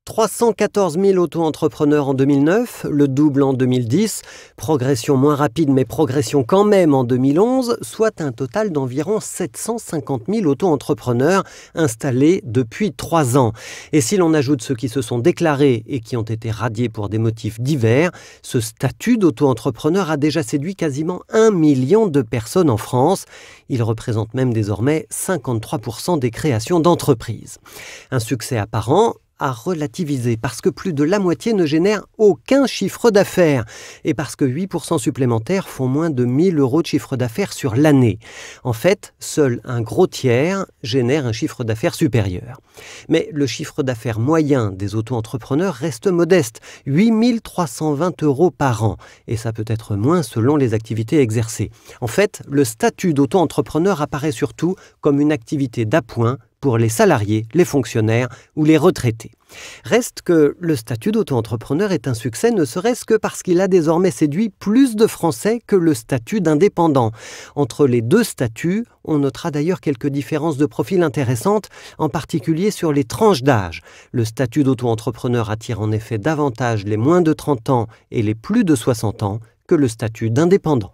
314 000 auto-entrepreneurs en 2009, le double en 2010, progression moins rapide mais progression quand même en 2011, soit un total d'environ 750 000 auto-entrepreneurs installés depuis 3 ans. Et si l'on ajoute ceux qui se sont déclarés et qui ont été radiés pour des motifs divers, ce statut d'auto-entrepreneur a déjà séduit quasiment 1 million de personnes en France. Il représente même désormais 53% des créations d'entreprises. Un succès apparent à relativiser parce que plus de la moitié ne génère aucun chiffre d'affaires et parce que 8% supplémentaires font moins de 1 000 € de chiffre d'affaires sur l'année. En fait, seul un gros tiers génère un chiffre d'affaires supérieur. Mais le chiffre d'affaires moyen des auto-entrepreneurs reste modeste, 8 320 € par an, et ça peut être moins selon les activités exercées. En fait, le statut d'auto-entrepreneur apparaît surtout comme une activité d'appoint pour les salariés, les fonctionnaires ou les retraités. Reste que le statut d'auto-entrepreneur est un succès ne serait-ce que parce qu'il a désormais séduit plus de Français que le statut d'indépendant. Entre les deux statuts, on notera d'ailleurs quelques différences de profil intéressantes, en particulier sur les tranches d'âge. Le statut d'auto-entrepreneur attire en effet davantage les moins de 30 ans et les plus de 60 ans que le statut d'indépendant.